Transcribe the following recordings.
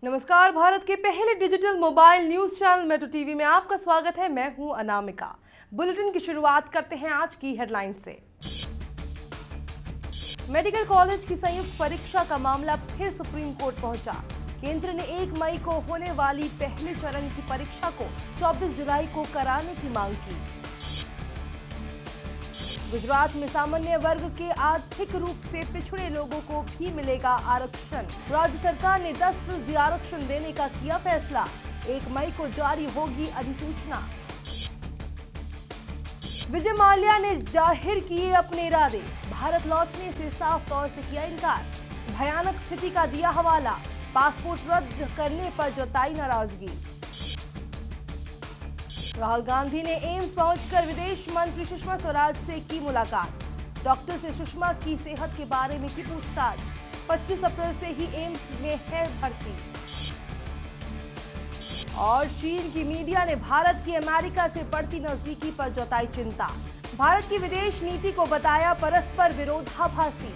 नमस्कार, भारत के पहले digital mobile news channel metro TV में आपका स्वागत है। मैं हूं अनामिका। बुलेटिन की शुरुआत करते हैं आज की हेडलाइन से। मेडिकल कॉलेज की संयुक्त परीक्षा का मामला फिर सुप्रीम कोर्ट पहुंचा। केंद्र ने 1 मई को होने वाली पहले चरण की परीक्षा को 24 जुलाई को कराने की मांग की। गुजरात में सामान्य वर्ग के आर्थिक रूप से पिछड़े लोगों को भी मिलेगा आरक्षण। राज्य सरकार ने 10% आरक्षण देने का किया फैसला। 1 मई को जारी होगी अधिसूचना। विजय माल्या ने जाहिर किए अपने इरादे। भारत लौटने से साफ तौर से किया इनकार। भयानक स्थिति का दिया हवाला। पासपोर्ट रद्द करने पर जताई नाराजगी। राहुल गांधी ने एम्स पहुंचकर विदेश मंत्री सुषमा स्वराज से की मुलाकात। डॉक्टर से सुषमा की सेहत के बारे में की पूछताछ। 25 अप्रैल से ही एम्स में है भर्ती। और चीन की मीडिया ने भारत की अमेरिका से बढ़ती नजदीकी पर जताई चिंता। भारत की विदेश नीति को बताया परस्पर विरोधाभासी।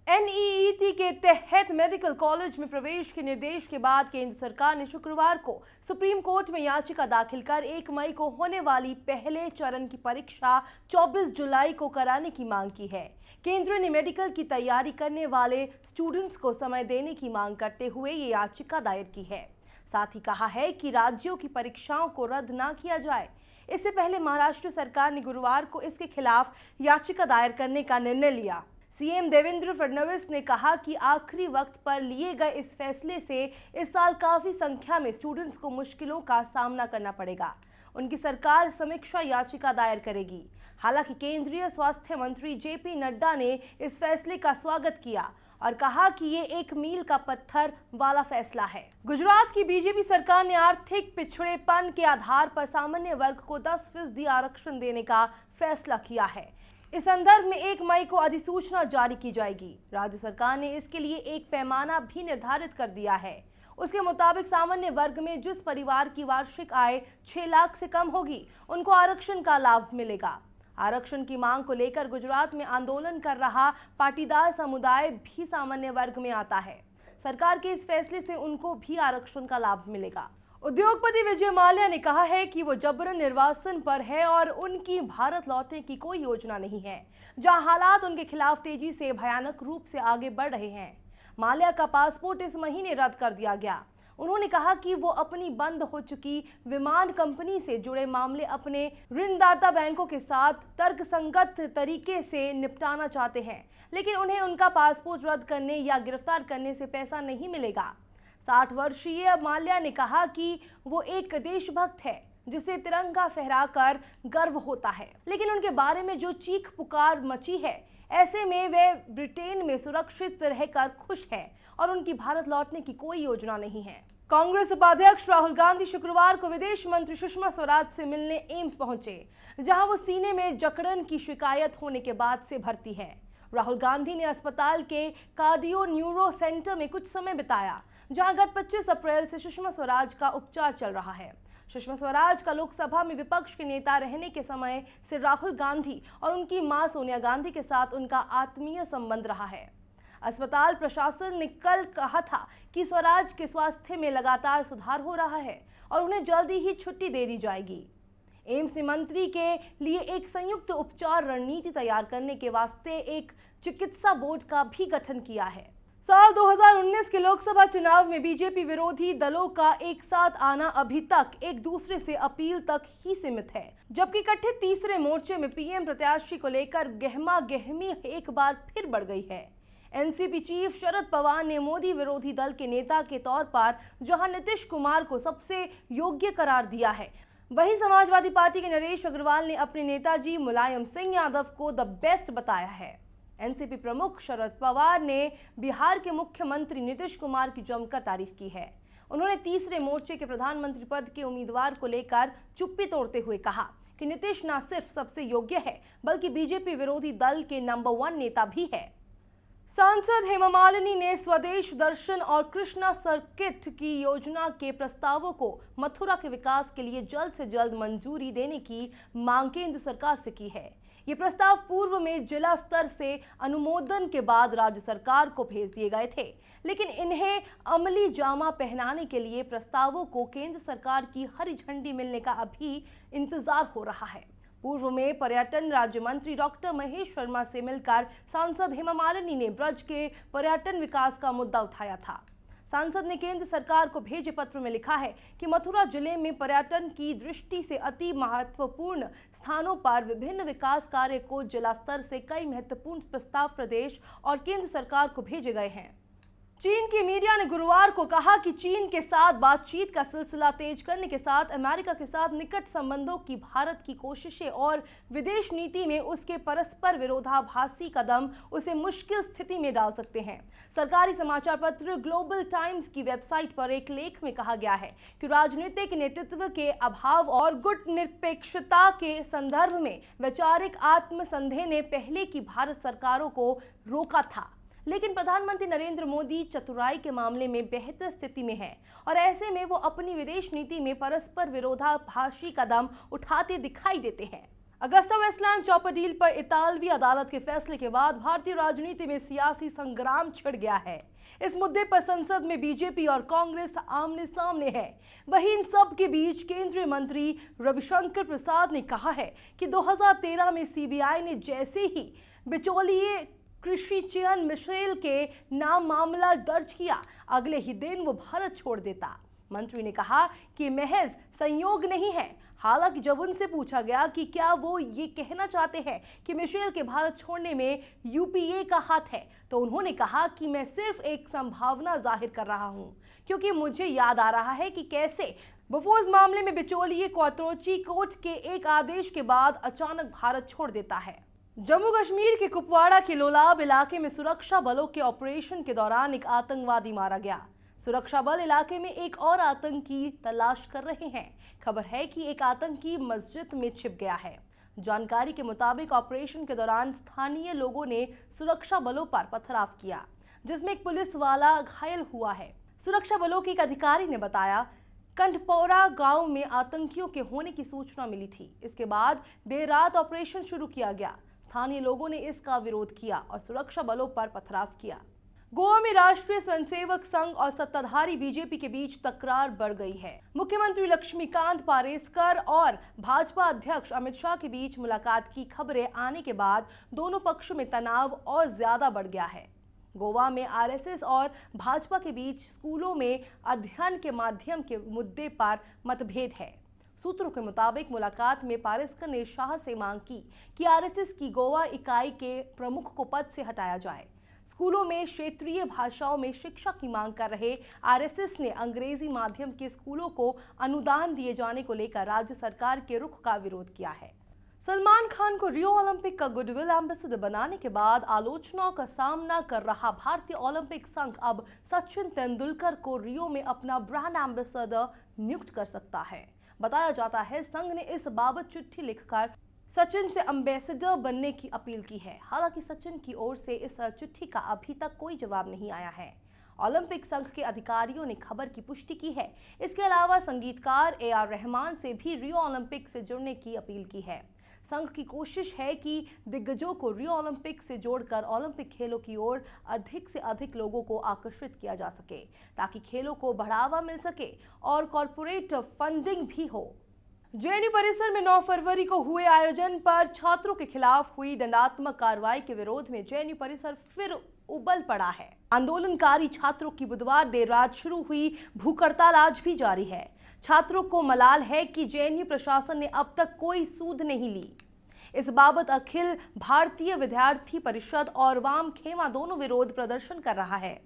एनईईटी के तहत मेडिकल कॉलेज में प्रवेश के निर्देश के बाद केंद्र सरकार ने शुक्रवार को सुप्रीम कोर्ट में याचिका दाखिल कर 1 मई को होने वाली पहले चरण की परीक्षा 24 जुलाई को कराने की मांग की है। केंद्र ने मेडिकल की तैयारी करने वाले स्टूडेंट्स को समय देने की मांग करते हुए ये याचिका दायर की है। साथ ही कहा है कि राज्यों की परीक्षाओं को रद्द न किया जाए। इससे पहले महाराष्ट्र सरकार ने गुरुवार को इसके खिलाफ याचिका दायर करने का निर्णय लिया। सीएम देवेंद्र फडणवीस ने कहा कि आखिरी वक्त पर लिए गए इस फैसले से इस साल काफी संख्या में स्टूडेंट्स को मुश्किलों का सामना करना पड़ेगा। उनकी सरकार समीक्षा याचिका दायर करेगी। हालांकि केंद्रीय स्वास्थ्य मंत्री जेपी नड्डा ने इस फैसले का स्वागत किया और कहा कि ये एक मील का पत्थर वाला फैसला है। गुजरात की बीजेपी सरकार ने आर्थिक पिछड़ेपन के आधार पर सामान्य वर्ग को 10% आरक्षण देने का फैसला किया है। इस संदर्भ में 1 मई को अधिसूचना जारी की जाएगी। राज्य सरकार ने इसके लिए एक पैमाना भी निर्धारित कर दिया है। उसके मुताबिक सामान्य वर्ग में जिस परिवार की वार्षिक आय 6 लाख से कम होगी, उनको आरक्षण का लाभ मिलेगा। आरक्षण की मांग को लेकर गुजरात में आंदोलन कर रहा पाटीदार समुदाय भी सामान्य वर्ग में आता है। सरकार के इस फैसले से उनको भी आरक्षण का लाभ मिलेगा। उद्योगपति विजय माल्या ने कहा है कि वो जबरन निर्वासन पर है और उनकी भारत लौटने की कोई योजना नहीं है, जहां हालात उनके खिलाफ तेजी से भयानक रूप से आगे बढ़ रहे हैं। माल्या का पासपोर्ट इस महीने रद्द कर दिया गया। उन्होंने कहा कि वो अपनी बंद हो चुकी विमान कंपनी से जुड़े मामले अपने ऋणदाता बैंकों के साथ तर्कसंगत तरीके से निपटाना चाहते हैं, लेकिन उन्हें उनका पासपोर्ट रद्द करने या गिरफ्तार करने से पैसा नहीं मिलेगा। 60 वर्षीय माल्या ने कहा कि वो एक देशभक्त है जिसे तिरंगा फहराकर गर्व होता है, लेकिन उनके बारे में जो चीख पुकार मची है, ऐसे में वे ब्रिटेन में सुरक्षित रहकर खुश हैं और उनकी भारत लौटने की कोई योजना नहीं है। कांग्रेस उपाध्यक्ष राहुल गांधी शुक्रवार को विदेश मंत्री सुषमा स्वराज से मिलने एम्स पहुंचे, जहां वो सीने में जकड़न की शिकायत होने के बाद से भर्ती हैं। राहुल गांधी ने अस्पताल के कार्डियो न्यूरो सेंटर में कुछ समय बिताया, जहां गत 25 अप्रैल से सुषमा स्वराज का उपचार चल रहा है। सुषमा स्वराज का लोकसभा में विपक्ष के नेता रहने के समय से राहुल गांधी और उनकी मां सोनिया गांधी के साथ उनका आत्मीय संबंध रहा है। अस्पताल प्रशासन ने कल कहा था कि स्वराज के स्वास्थ्य में लगातार सुधार हो रहा है और उन्हें जल्दी ही छुट्टी दे दी जाएगी। एम्स ने मंत्री के लिए एक संयुक्त उपचार रणनीति तैयार करने के वास्ते एक चिकित्सा बोर्ड का भी गठन किया है। साल 2019 के लोकसभा चुनाव में बीजेपी विरोधी दलों का एक साथ आना अभी तक एक दूसरे से अपील तक ही सीमित है, जबकि इकट्ठे तीसरे मोर्चे में पीएम प्रत्याशी को लेकर गहमा गहमी एक बार फिर बढ़ गई है। एनसीपी चीफ शरद पवार ने मोदी विरोधी दल के नेता के तौर पर जहां नीतीश कुमार को सबसे योग्य करार दिया है, वहीं समाजवादी पार्टी के नरेश अग्रवाल ने अपने नेताजी मुलायम सिंह यादव को द बेस्ट बताया है। एनसीपी प्रमुख शरद पवार ने बिहार के मुख्यमंत्री नीतीश कुमार की जमकर तारीफ की है। उन्होंने तीसरे मोर्चे के प्रधानमंत्री पद के उम्मीदवार को लेकर चुप्पी तोड़ते हुए कहा कि नीतीश न सिर्फ सबसे योग्य है, बल्कि बीजेपी विरोधी दल के नंबर 1 नेता भी है। सांसद हेमा मालिनी ने स्वदेश दर्शन और कृष्णा सर्किट की योजना के प्रस्तावों को मथुरा के विकास के लिए जल्द से जल्द मंजूरी देने की मांग केंद्र सरकार से की है। ये प्रस्ताव पूर्व में जिला स्तर से अनुमोदन के बाद राज्य सरकार को भेज दिए गए थे, लेकिन इन्हें अमली जामा पहनाने के लिए प्रस्तावों को केंद्र सरकार की हरी झंडी मिलने का अभी इंतजार हो रहा है। पूर्व में पर्यटन राज्य मंत्री डॉक्टर महेश शर्मा से मिलकर सांसद हेमा मालिनी ने ब्रज के पर्यटन विकास का मुद्दा उठाया था। सांसद ने केंद्र सरकार को भेजे पत्र में लिखा है कि मथुरा जिले में पर्यटन की दृष्टि से अति महत्वपूर्ण स्थानों पर विभिन्न विकास कार्य को जिला स्तर से कई महत्वपूर्ण प्रस्ताव प्रदेश और केंद्र सरकार को भेजे गए हैं। चीन की मीडिया ने गुरुवार को कहा कि चीन के साथ बातचीत का सिलसिला तेज करने के साथ अमेरिका के साथ निकट संबंधों की भारत की कोशिशें और विदेश नीति में उसके परस्पर विरोधाभासी कदम उसे मुश्किल स्थिति में डाल सकते हैं। सरकारी समाचार पत्र ग्लोबल टाइम्स की वेबसाइट पर एक लेख में कहा गया है कि राजनीतिक नेतृत्व के अभाव और गुटनिरपेक्षता के संदर्भ में वैचारिक आत्मसंदेह ने पहले की भारत सरकारों को रोका था, लेकिन प्रधानमंत्री नरेंद्र मोदी चतुराई के मामले में बेहतर स्थिति में हैं और ऐसे में वो अपनी विदेश नीति में परस्पर विरोधाभासी कदम उठाते दिखाई देते हैं। अगस्ता वेस्टलैंड चॉपर डील पर इतालवी अदालत के फैसले के बाद भारतीय राजनीति में सियासी संग्राम छिड़ गया है। इस मुद्दे पर संसद में बीजेपी और कांग्रेस आमने सामने है। वहीं इन सब के बीच केंद्रीय मंत्री रविशंकर प्रसाद ने कहा है कि 2013 में सीबीआई ने जैसे ही बिचौलिए क्रिश्चियन मिशेल के नाम मामला दर्ज किया, अगले ही दिन वो भारत छोड़ देता। मंत्री ने कहा कि महज संयोग नहीं है। हालांकि जब उनसे पूछा गया कि क्या वो ये कहना चाहते हैं कि मिशेल के भारत छोड़ने में यूपीए का हाथ है, तो उन्होंने कहा कि मैं सिर्फ एक संभावना जाहिर कर रहा हूं, क्योंकि मुझे याद आ रहा है कि कैसे बोफोर्स मामले में बिचौलिए क्वात्रोची कोर्ट के एक आदेश के बाद अचानक भारत छोड़ देता है। जम्मू कश्मीर के कुपवाड़ा के लोलाब इलाके में सुरक्षा बलों के ऑपरेशन के दौरान एक आतंकवादी मारा गया। सुरक्षा बल इलाके में एक और आतंकी तलाश कर रहे हैं। खबर है कि एक आतंकी मस्जिद में छिप गया है। जानकारी के मुताबिक ऑपरेशन के दौरान स्थानीय लोगों ने सुरक्षा बलों पर पथराव किया, जिसमें एक पुलिस वाला घायल हुआ है। सुरक्षा बलों के एक अधिकारी ने बताया, कंठपौरा गांव में आतंकियों के होने की सूचना मिली थी। इसके बाद देर रात ऑपरेशन शुरू किया गया। स्थानीय लोगों ने इसका विरोध किया और सुरक्षा बलों पर पथराव किया। गोवा में राष्ट्रीय स्वयंसेवक संघ और सत्ताधारी बीजेपी के बीच तकरार बढ़ गई है। मुख्यमंत्री लक्ष्मीकांत पारेसकर और भाजपा अध्यक्ष अमित शाह के बीच मुलाकात की खबरें आने के बाद दोनों पक्षों में तनाव और ज्यादा बढ़ गया है। गोवा में आरएसएस और भाजपा के बीच स्कूलों में अध्ययन के माध्यम के मुद्दे पर मतभेद है। सूत्रों के मुताबिक मुलाकात में पारेसकर ने शाह से मांग की कि आरएसएस की गोवा इकाई के प्रमुख को पद से हटाया जाए। स्कूलों में क्षेत्रीय भाषाओं में शिक्षा की मांग कर रहे आरएसएस ने अंग्रेजी माध्यम के स्कूलों को अनुदान दिए जाने को लेकर राज्य सरकार के रुख का विरोध किया है। सलमान खान को रियो ओलंपिक का गुडविल एम्बेसडर बनाने के बाद आलोचनाओं का सामना कर रहा भारतीय ओलंपिक संघ अब सचिन तेंदुलकर को रियो में अपना ब्रांड एम्बेसडर नियुक्त कर सकता है। बताया जाता है संघ ने इस बाबत चिट्ठी लिखकर सचिन से एम्बेसडर बनने की अपील की है। हालांकि सचिन की ओर से इस चिट्ठी का अभी तक कोई जवाब नहीं आया है। ओलंपिक संघ के अधिकारियों ने खबर की पुष्टि की है। इसके अलावा संगीतकार AR रहमान से भी रियो ओलंपिक से जुड़ने की अपील की है। संघ की कोशिश है कि दिग्गजों को रियो ओलंपिक से जोड़कर ओलंपिक खेलों की ओर अधिक से अधिक लोगों को आकर्षित किया जा सके, ताकि खेलों को बढ़ावा मिल सके और कॉरपोरेट फंडिंग भी हो। जेएनयू परिसर में 9 फरवरी को हुए आयोजन पर छात्रों के खिलाफ हुई दंडात्मक कार्रवाई के विरोध में जेएनयू परिसर फिर उबल पड़ा है। आंदोलनकारी छात्रों की बुधवार देर रात शुरू हुई भूख हड़ताल आज भी जारी है। छात्रों को मलाल है कि जेएनयू प्रशासन ने अब तक कोई सूद नहीं ली। इस बाबत अखिल भारतीय विद्यार्थी परिषद और वाम खेमा दोनों विरोध प्रदर्शन कर रहा है।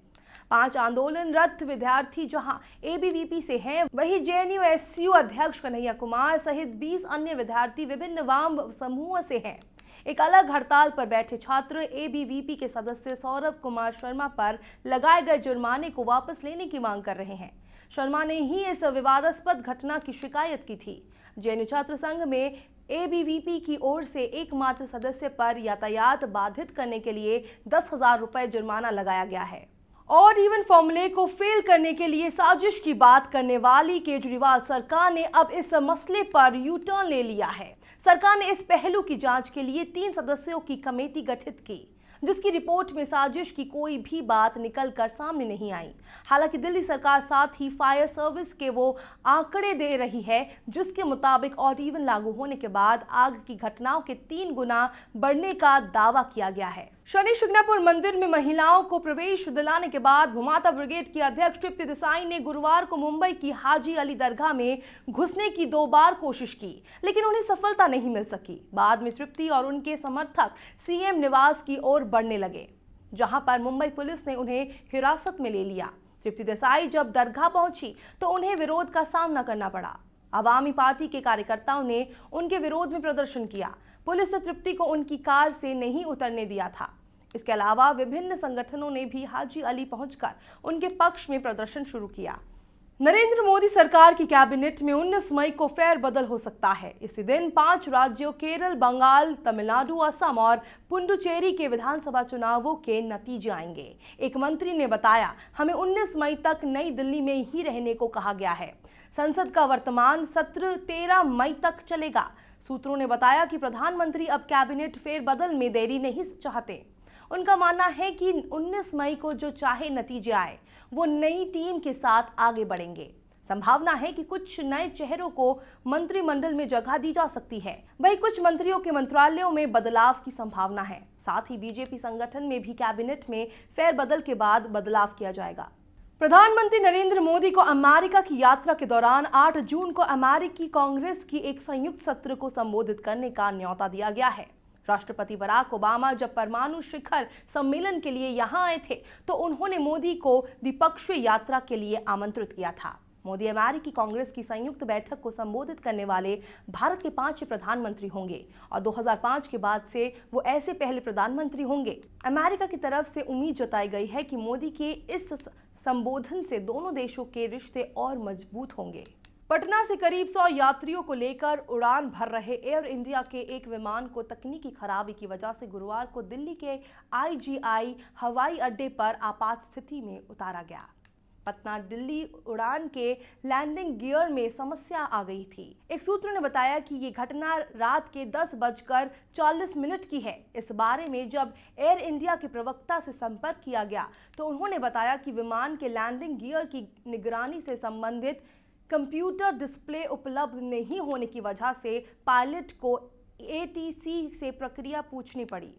5 आंदोलनरत विद्यार्थी जहां ABVP से हैं, वहीं जेएनयू SU अध्यक्ष कन्हैया कुमार सहित 20 अन्य विद्यार्थी विभिन्न वाम समूह से हैं। एक अलग हड़ताल पर बैठे छात्र ABVP के सदस्य सौरभ कुमार शर्मा पर लगाए गए जुर्माने को वापस लेने की मांग कर रहे हैं। शर्मा ने ही इस विवादास्पद घटना की शिकायत की थी। जेएनयू छात्र संघ में एबीवीपी की ओर से एकमात्र सदस्य पर यातायात बाधित करने के लिए 10,000 रुपए जुर्माना लगाया गया है। और इवन फॉर्मूले को फेल करने के लिए साजिश की बात करने वाली केजरीवाल सरकार ने अब इस मसले पर यू टर्न ले लिया है। सरकार ने इस पहलू की जांच के लिए 3 सदस्यों की कमेटी गठित की, जिसकी रिपोर्ट में साजिश की कोई भी बात निकलकर सामने नहीं आई। हालांकि दिल्ली सरकार साथ ही फायर सर्विस के वो आंकड़े दे रही है जिसके मुताबिक ऑड इवन लागू होने के बाद आग की घटनाओं के 3 गुना बढ़ने का दावा किया गया है। शनि शिंगणापुर मंदिर में महिलाओं को प्रवेश दिलाने के बाद भूमाता ब्रिगेड की अध्यक्ष तृप्ति देसाई ने गुरुवार को मुंबई की हाजी अली दरगाह में घुसने की 2 बार कोशिश की, लेकिन उन्हें सफलता नहीं मिल सकी। बाद में तृप्ति और उनके समर्थक सीएम निवास की ओर बढ़ने लगे, जहां पर मुंबई पुलिस ने उन्हें हिरासत में ले लिया। तृप्ति देसाई जब दरगाह पहुंची तो उन्हें विरोध का सामना करना पड़ा। आवामी पार्टी के कार्यकर्ताओं ने उनके विरोध में प्रदर्शन किया। पुलिस ने तृप्ति को उनकी कार से नहीं उतरने दिया था। इसके अलावा विभिन्न संगठनों ने भी हाजी अली पहुंचकर उनके पक्ष में प्रदर्शन शुरू किया। नरेंद्र मोदी सरकार की कैबिनेट में 19 मई को फेरबदल हो सकता है। इसी दिन 5 राज्यों केरल, बंगाल, तमिलनाडु, असम और पुडुचेरी के विधानसभा चुनावों के नतीजे आएंगे। एक मंत्री ने बताया, हमें 19 मई तक नई दिल्ली में ही रहने को कहा गया है। संसद का वर्तमान सत्र 13 मई तक चलेगा। सूत्रों ने बताया कि प्रधानमंत्री अब कैबिनेट फेरबदल में देरी नहीं चाहते। उनका मानना है कि 19 मई को जो चाहे नतीजे आए, वो नई टीम के साथ आगे बढ़ेंगे। संभावना है कि कुछ नए चेहरों को मंत्रिमंडल में जगह दी जा सकती है। वहीं कुछ मंत्रियों के मंत्रालयों में बदलाव की संभावना है। साथ ही बीजेपी संगठन में भी कैबिनेट में फेरबदल के बाद बदलाव किया जाएगा। प्रधानमंत्री नरेंद्र मोदी को अमेरिका की यात्रा के दौरान 8 जून को अमेरिकी कांग्रेस की एक संयुक्त सत्र को संबोधित करने का न्योता दिया गया है। राष्ट्रपति बराक ओबामा जब परमाणु शिखर सम्मेलन के लिए यहां आए थे तो उन्होंने मोदी को द्विपक्षीय यात्रा के लिए आमंत्रित किया था। मोदी अमेरिकी कांग्रेस की संयुक्त बैठक को संबोधित करने वाले भारत के 5 प्रधानमंत्री होंगे और 2005 के बाद से वो ऐसे पहले प्रधानमंत्री होंगे। अमेरिका की तरफ से उम्मीद जताई गई है कि मोदी के इस संबोधन से दोनों देशों के रिश्ते और मजबूत होंगे। पटना से करीब 100 यात्रियों को लेकर उड़ान भर रहे एयर इंडिया के एक विमान को तकनीकी खराबी की वजह से गुरुवार को दिल्ली के IGI हवाई अड्डे पर आपात स्थिति में उतारा गया। पटना दिल्ली उड़ान के लैंडिंग गियर में समस्या आ गई थी। एक सूत्र ने बताया कि ये घटना रात के 10:40 की है। इस बारे में जब एयर इंडिया के प्रवक्ता से संपर्क किया गया तो उन्होंने बताया कि विमान के लैंडिंग गियर की निगरानी से संबंधित कंप्यूटर डिस्प्ले उपलब्ध नहीं होने की वजह से पायलट को ATC से प्रक्रिया पूछनी पड़ी।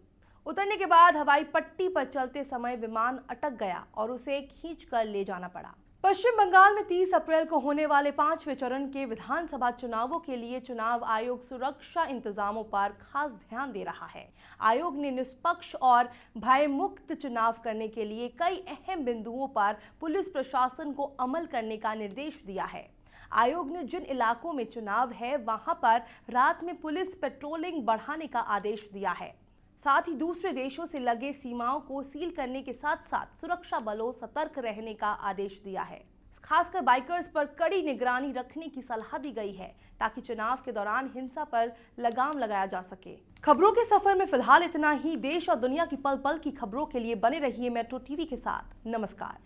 उतरने के बाद हवाई पट्टी पर चलते समय विमान अटक गया और उसे खींचकर ले जाना पड़ा। पश्चिम बंगाल में 30 अप्रैल को होने वाले 5वें चरण के विधानसभा चुनावों के लिए चुनाव आयोग सुरक्षा इंतजामों पर खास ध्यान दे रहा है। आयोग ने निष्पक्ष और भयमुक्त चुनाव करने के लिए कई अहम बिंदुओं पर पुलिस प्रशासन को अमल करने का निर्देश दिया है। आयोग ने जिन इलाकों में चुनाव है वहां पर रात में पुलिस पेट्रोलिंग बढ़ाने का आदेश दिया है। साथ ही दूसरे देशों से लगे सीमाओं को सील करने के साथ साथ सुरक्षा बलों सतर्क रहने का आदेश दिया है। खासकर बाइकर्स पर कड़ी निगरानी रखने की सलाह दी गई है ताकि चुनाव के दौरान हिंसा पर लगाम लगाया जा सके। खबरों के सफर में फिलहाल इतना ही। देश और दुनिया की पल पल की खबरों के लिए बने रहिए मेट्रो टीवी के साथ। नमस्कार।